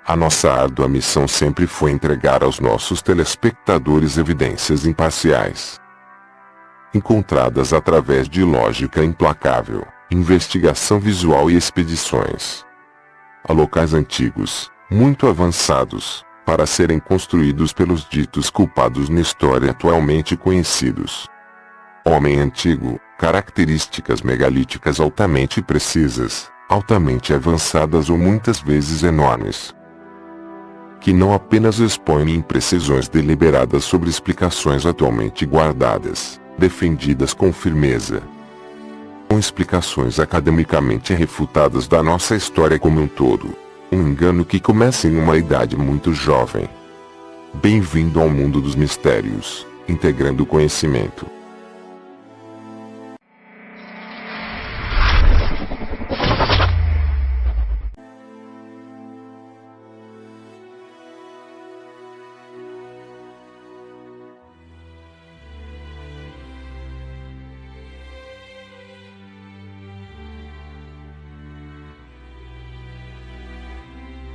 A nossa árdua missão sempre foi entregar aos nossos telespectadores evidências imparciais, encontradas através de lógica implacável, investigação visual e expedições a locais antigos, muito avançados, para serem construídos pelos ditos culpados na história atualmente conhecidos. Homem antigo, características megalíticas altamente precisas, altamente avançadas ou muitas vezes enormes, que não apenas expõem imprecisões deliberadas sobre explicações atualmente guardadas, defendidas com firmeza, com explicações academicamente refutadas da nossa história como um todo. Um engano que começa em uma idade muito jovem. Bem-vindo ao mundo dos mistérios, integrando o conhecimento.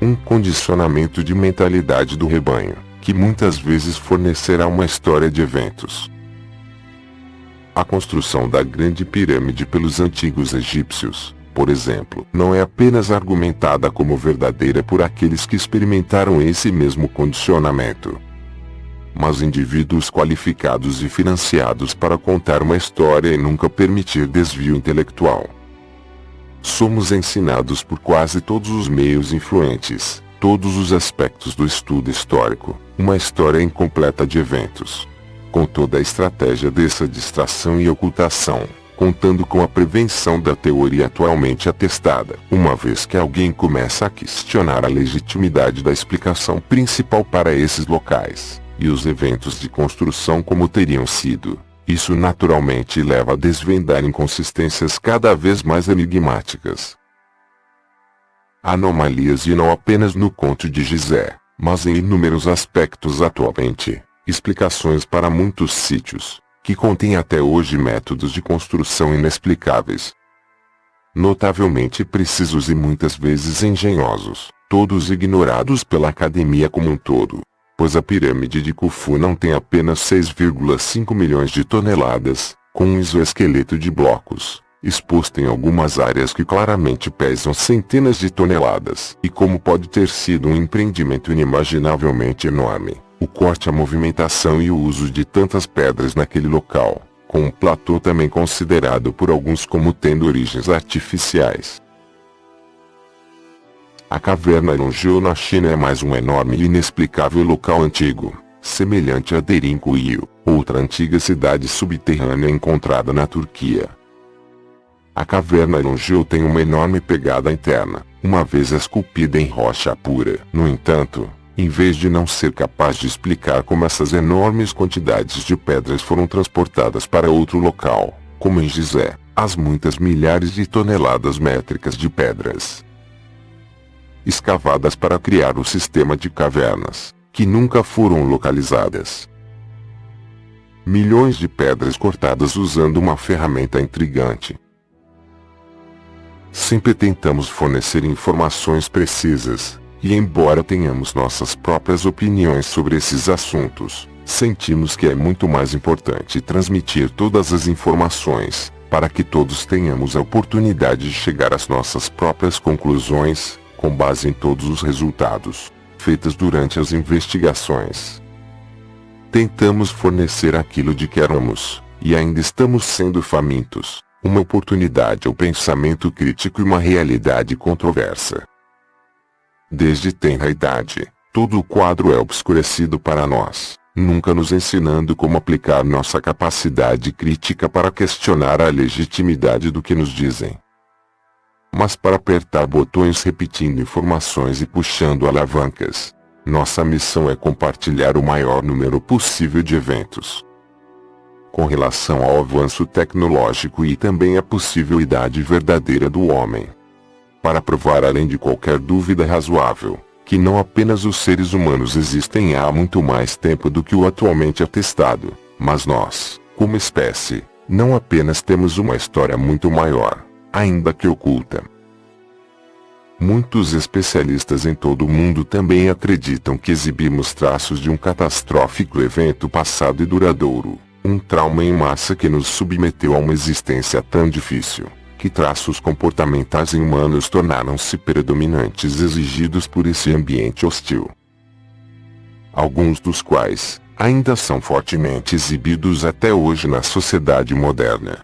Um condicionamento de mentalidade do rebanho, que muitas vezes fornecerá uma história de eventos. A construção da Grande Pirâmide pelos antigos egípcios, por exemplo, não é apenas argumentada como verdadeira por aqueles que experimentaram esse mesmo condicionamento, mas indivíduos qualificados e financiados para contar uma história e nunca permitir desvio intelectual. Somos ensinados por quase todos os meios influentes, todos os aspectos do estudo histórico, uma história incompleta de eventos, com toda a estratégia dessa distração e ocultação, contando com a prevenção da teoria atualmente atestada, uma vez que alguém começa a questionar a legitimidade da explicação principal para esses locais, e os eventos de construção como teriam sido. Isso naturalmente leva a desvendar inconsistências cada vez mais enigmáticas. Anomalias e não apenas no conto de Gizé, mas em inúmeros aspectos atualmente, explicações para muitos sítios, que contêm até hoje métodos de construção inexplicáveis, notavelmente precisos e muitas vezes engenhosos, todos ignorados pela academia como um todo. Pois a pirâmide de Khufu não tem apenas 6,5 milhões de toneladas, com um exoesqueleto de blocos, exposto em algumas áreas que claramente pesam centenas de toneladas. E como pode ter sido um empreendimento inimaginavelmente enorme, o corte, a movimentação e o uso de tantas pedras naquele local, com um platô também considerado por alguns como tendo origens artificiais. A caverna Longzhou na China é mais um enorme e inexplicável local antigo, semelhante a Derinkuyu, outra antiga cidade subterrânea encontrada na Turquia. A caverna Longzhou tem uma enorme pegada interna, uma vez esculpida em rocha pura. No entanto, em vez de não ser capaz de explicar como essas enormes quantidades de pedras foram transportadas para outro local, como em Gizé, as muitas milhares de toneladas métricas de pedras escavadas para criar o sistema de cavernas, que nunca foram localizadas. Milhões de pedras cortadas usando uma ferramenta intrigante. Sempre tentamos fornecer informações precisas, e embora tenhamos nossas próprias opiniões sobre esses assuntos, sentimos que é muito mais importante transmitir todas as informações, para que todos tenhamos a oportunidade de chegar às nossas próprias conclusões, com base em todos os resultados feitos durante as investigações. Tentamos fornecer aquilo de que éramos, e ainda estamos sendo famintos, uma oportunidade ao pensamento crítico e uma realidade controversa. Desde tenra idade, todo o quadro é obscurecido para nós, nunca nos ensinando como aplicar nossa capacidade crítica para questionar a legitimidade do que nos dizem, mas para apertar botões repetindo informações e puxando alavancas. Nossa missão é compartilhar o maior número possível de eventos com relação ao avanço tecnológico e também a possível idade verdadeira do homem, para provar além de qualquer dúvida razoável, que não apenas os seres humanos existem há muito mais tempo do que o atualmente atestado, mas nós, como espécie, não apenas temos uma história muito maior, ainda que oculta. Muitos especialistas em todo o mundo também acreditam que exibimos traços de um catastrófico evento passado e duradouro, um trauma em massa que nos submeteu a uma existência tão difícil, que traços comportamentais em humanos tornaram-se predominantes exigidos por esse ambiente hostil. Alguns dos quais ainda são fortemente exibidos até hoje na sociedade moderna.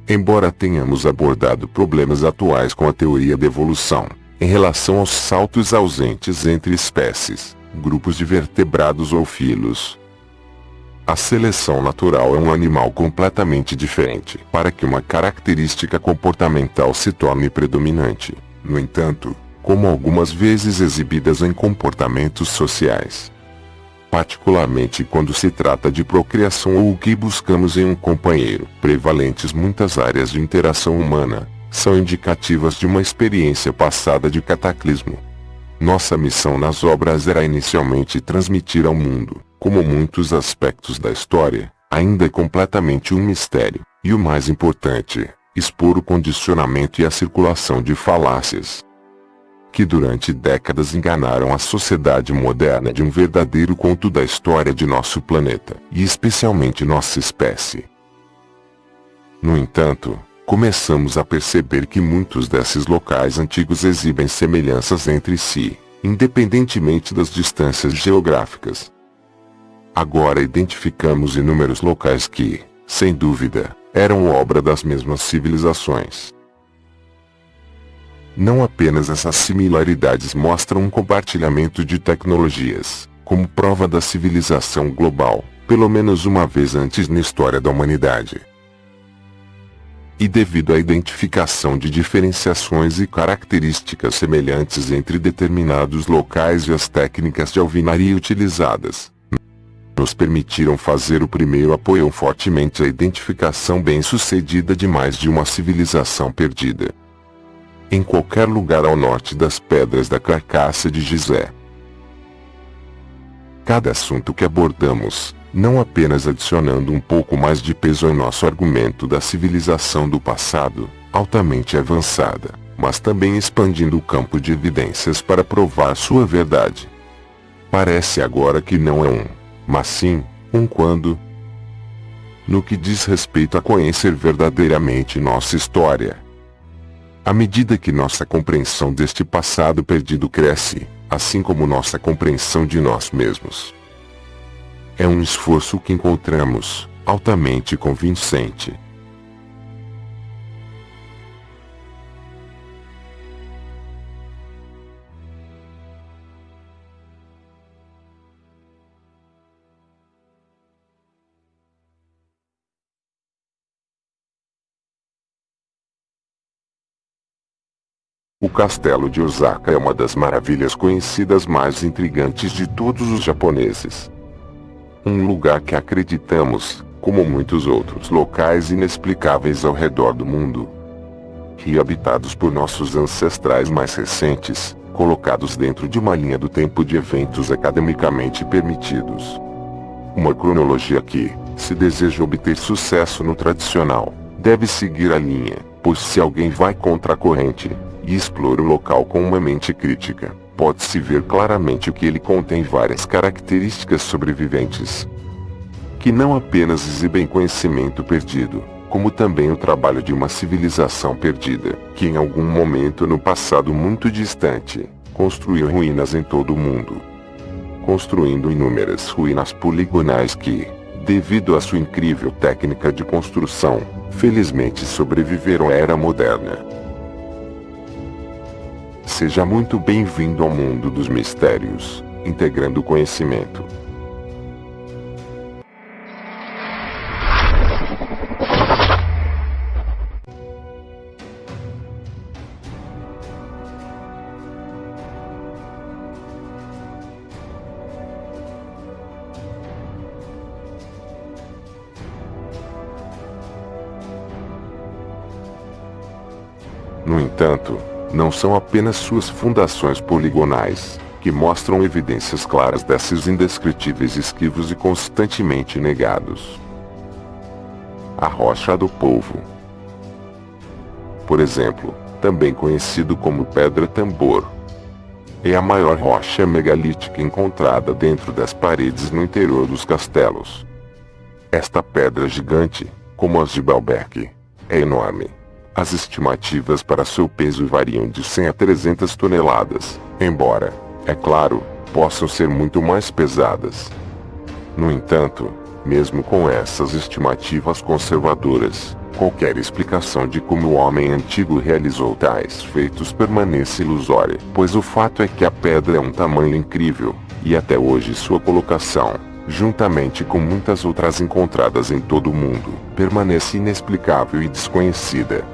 Embora tenhamos abordado problemas atuais com a teoria da evolução, em relação aos saltos ausentes entre espécies, grupos de vertebrados ou filos, a seleção natural é um animal completamente diferente para que uma característica comportamental se torne predominante, no entanto, como algumas vezes exibidas em comportamentos sociais. Particularmente quando se trata de procriação ou o que buscamos em um companheiro, prevalentes muitas áreas de interação humana, são indicativas de uma experiência passada de cataclismo. Nossa missão nas obras era inicialmente transmitir ao mundo, como muitos aspectos da história, ainda completamente um mistério, e o mais importante, expor o condicionamento e a circulação de falácias que durante décadas enganaram a sociedade moderna de um verdadeiro conto da história de nosso planeta, e especialmente nossa espécie. No entanto, começamos a perceber que muitos desses locais antigos exibem semelhanças entre si, independentemente das distâncias geográficas. Agora identificamos inúmeros locais que, sem dúvida, eram obra das mesmas civilizações. Não apenas essas similaridades mostram um compartilhamento de tecnologias, como prova da civilização global, pelo menos uma vez antes na história da humanidade. E devido à identificação de diferenciações e características semelhantes entre determinados locais e as técnicas de alvenaria utilizadas, nos permitiram fazer o primeiro apoio fortemente à identificação bem-sucedida de mais de uma civilização perdida em qualquer lugar ao norte das pedras da carcaça de Gizé. Cada assunto que abordamos, não apenas adicionando um pouco mais de peso em nosso argumento da civilização do passado, altamente avançada, mas também expandindo o campo de evidências para provar sua verdade. Parece agora que não é mas sim, quando, no que diz respeito a conhecer verdadeiramente nossa história. À medida que nossa compreensão deste passado perdido cresce, assim como nossa compreensão de nós mesmos. É um esforço que encontramos, altamente convincente. O castelo de Osaka é uma das maravilhas conhecidas mais intrigantes de todos os japoneses. Um lugar que acreditamos, como muitos outros locais inexplicáveis ao redor do mundo, que habitados por nossos ancestrais mais recentes, colocados dentro de uma linha do tempo de eventos academicamente permitidos. Uma cronologia que, se deseja obter sucesso no tradicional, deve seguir a linha, pois se alguém vai contra a corrente, e explora o local com uma mente crítica, pode-se ver claramente que ele contém várias características sobreviventes, que não apenas exibem conhecimento perdido, como também o trabalho de uma civilização perdida, que em algum momento no passado muito distante, construiu ruínas em todo o mundo, construindo inúmeras ruínas poligonais que, devido à sua incrível técnica de construção, felizmente sobreviveram à era moderna. Seja muito bem-vindo ao mundo dos mistérios, integrando o conhecimento. No entanto, não são apenas suas fundações poligonais, que mostram evidências claras desses indescritíveis esquivos e constantemente negados. A rocha do povo, por exemplo, também conhecido como Pedra Tambor. É a maior rocha megalítica encontrada dentro das paredes no interior dos castelos. Esta pedra gigante, como as de Baalbek, é enorme. As estimativas para seu peso variam de 100 a 300 toneladas, embora, é claro, possam ser muito mais pesadas. No entanto, mesmo com essas estimativas conservadoras, qualquer explicação de como o homem antigo realizou tais feitos permanece ilusória, pois o fato é que a pedra é um tamanho incrível, e até hoje sua colocação, juntamente com muitas outras encontradas em todo o mundo, permanece inexplicável e desconhecida.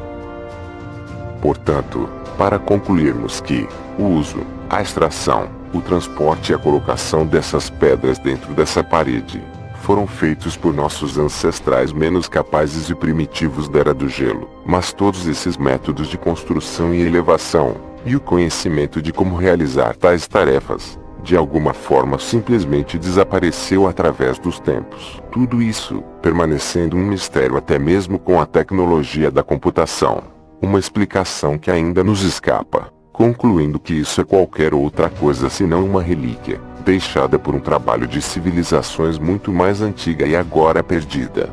Portanto, para concluirmos que o uso, a extração, o transporte e a colocação dessas pedras dentro dessa parede foram feitos por nossos ancestrais menos capazes e primitivos da Era do Gelo, mas todos esses métodos de construção e elevação, e o conhecimento de como realizar tais tarefas, de alguma forma simplesmente desapareceu através dos tempos. Tudo isso, permanecendo um mistério até mesmo com a tecnologia da computação. Uma explicação que ainda nos escapa, concluindo que isso é qualquer outra coisa senão uma relíquia, deixada por um trabalho de civilizações muito mais antiga e agora perdida.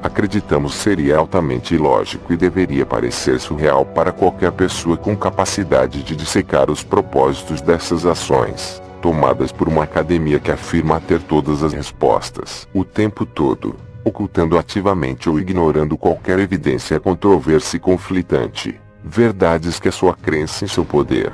Acreditamos seria altamente ilógico e deveria parecer surreal para qualquer pessoa com capacidade de dissecar os propósitos dessas ações, tomadas por uma academia que afirma ter todas as respostas, o tempo todo, ocultando ativamente ou ignorando qualquer evidência controversa e conflitante, verdades que a sua crença em seu poder.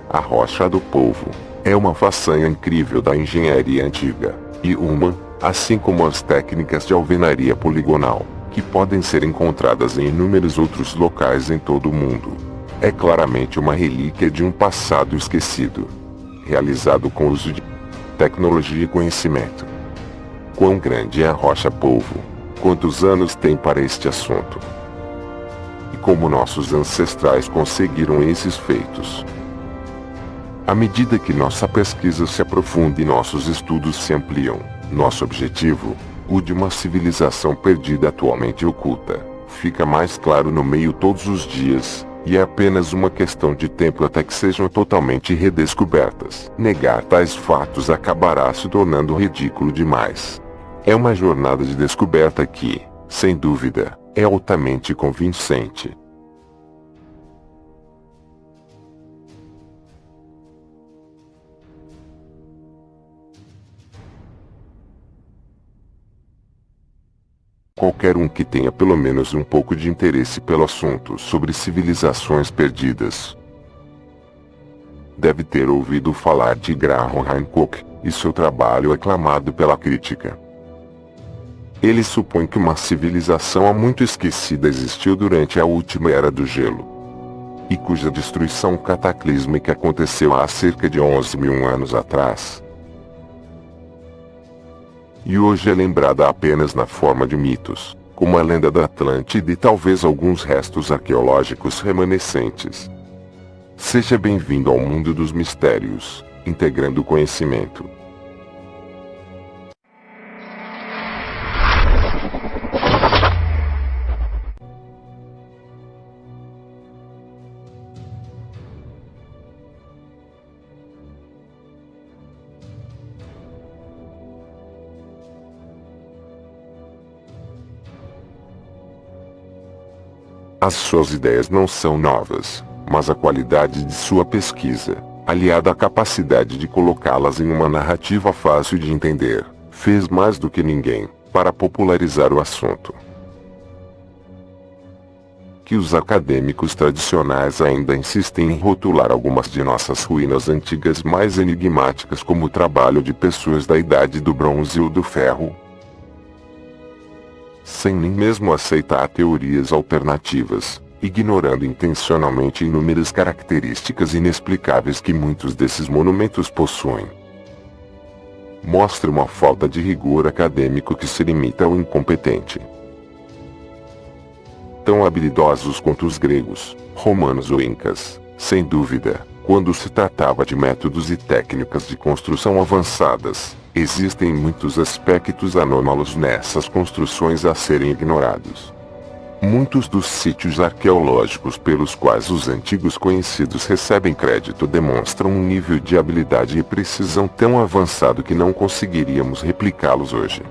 A rocha do povo é uma façanha incrível da engenharia antiga, e uma, assim como as técnicas de alvenaria poligonal, que podem ser encontradas em inúmeros outros locais em todo o mundo. É claramente uma relíquia de um passado esquecido, realizado com uso de tecnologia e conhecimento. Quão grande é a rocha polvo? Quantos anos tem para este assunto? E como nossos ancestrais conseguiram esses feitos? À medida que nossa pesquisa se aprofunda e nossos estudos se ampliam, nosso objetivo, o de uma civilização perdida atualmente oculta, fica mais claro no meio todos os dias, e é apenas uma questão de tempo até que sejam totalmente redescobertas. Negar tais fatos acabará se tornando ridículo demais. É uma jornada de descoberta que, sem dúvida, é altamente convincente. Qualquer um que tenha pelo menos um pouco de interesse pelo assunto sobre civilizações perdidas deve ter ouvido falar de Graham Hancock, e seu trabalho aclamado pela crítica. Ele supõe que uma civilização há muito esquecida existiu durante a última Era do Gelo, e cuja destruição cataclísmica aconteceu há cerca de 11.000 anos atrás. E hoje é lembrada apenas na forma de mitos, como a lenda da Atlântida e talvez alguns restos arqueológicos remanescentes. Seja bem-vindo ao mundo dos mistérios, integrando o conhecimento. As suas ideias não são novas, mas a qualidade de sua pesquisa, aliada à capacidade de colocá-las em uma narrativa fácil de entender, fez mais do que ninguém para popularizar o assunto. Que os acadêmicos tradicionais ainda insistem em rotular algumas de nossas ruínas antigas mais enigmáticas como o trabalho de pessoas da Idade do Bronze ou do Ferro, sem nem mesmo aceitar teorias alternativas, ignorando intencionalmente inúmeras características inexplicáveis que muitos desses monumentos possuem. Mostra uma falta de rigor acadêmico que se limita ao incompetente. Tão habilidosos quanto os gregos, romanos ou incas, sem dúvida, quando se tratava de métodos e técnicas de construção avançadas, existem muitos aspectos anômalos nessas construções a serem ignorados. Muitos dos sítios arqueológicos pelos quais os antigos conhecidos recebem crédito demonstram um nível de habilidade e precisão tão avançado que não conseguiríamos replicá-los hoje.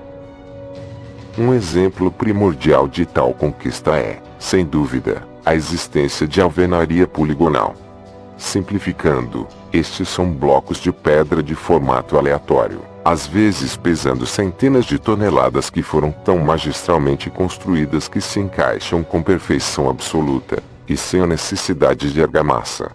Um exemplo primordial de tal conquista é, sem dúvida, a existência de alvenaria poligonal. Simplificando, estes são blocos de pedra de formato aleatório, às vezes pesando centenas de toneladas, que foram tão magistralmente construídas que se encaixam com perfeição absoluta, e sem a necessidade de argamassa.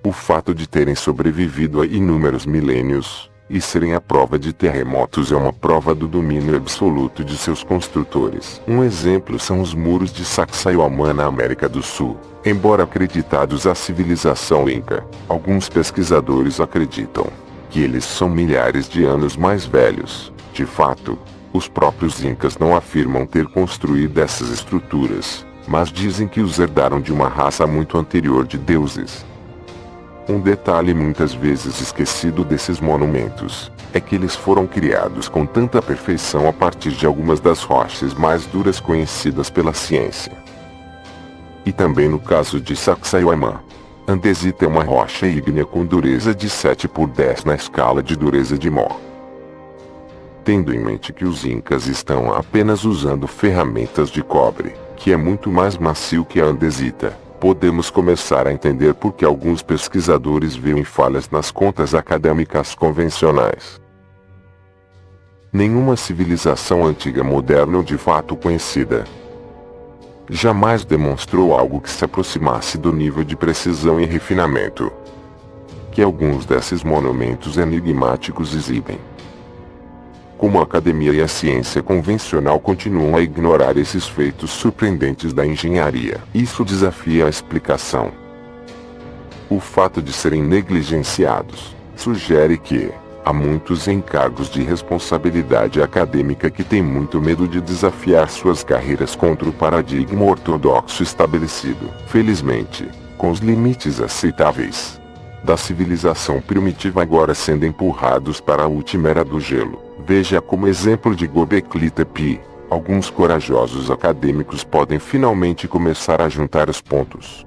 O fato de terem sobrevivido a inúmeros milênios, e serem a prova de terremotos, é uma prova do domínio absoluto de seus construtores. Um exemplo são os muros de Sacsayhuamán na América do Sul. Embora acreditados à civilização Inca, alguns pesquisadores acreditam que eles são milhares de anos mais velhos. De fato, os próprios Incas não afirmam ter construído essas estruturas, mas dizem que os herdaram de uma raça muito anterior de deuses. Um detalhe muitas vezes esquecido desses monumentos é que eles foram criados com tanta perfeição a partir de algumas das rochas mais duras conhecidas pela ciência. E também no caso de Sacsayhuamán, andesita é uma rocha ígnea com dureza de 7/10 na escala de dureza de Mohs. Tendo em mente que os Incas estão apenas usando ferramentas de cobre, que é muito mais macio que a andesita, podemos começar a entender por que alguns pesquisadores veem falhas nas contas acadêmicas convencionais. Nenhuma civilização antiga, moderna ou de fato conhecida jamais demonstrou algo que se aproximasse do nível de precisão e refinamento que alguns desses monumentos enigmáticos exibem. Como a academia e a ciência convencional continuam a ignorar esses feitos surpreendentes da engenharia, isso desafia a explicação. O fato de serem negligenciados sugere que há muitos em cargos de responsabilidade acadêmica que têm muito medo de desafiar suas carreiras contra o paradigma ortodoxo estabelecido, felizmente, com os limites aceitáveis da civilização primitiva agora sendo empurrados para a última era do gelo. Veja como exemplo de Göbekli Tepe, alguns corajosos acadêmicos podem finalmente começar a juntar os pontos.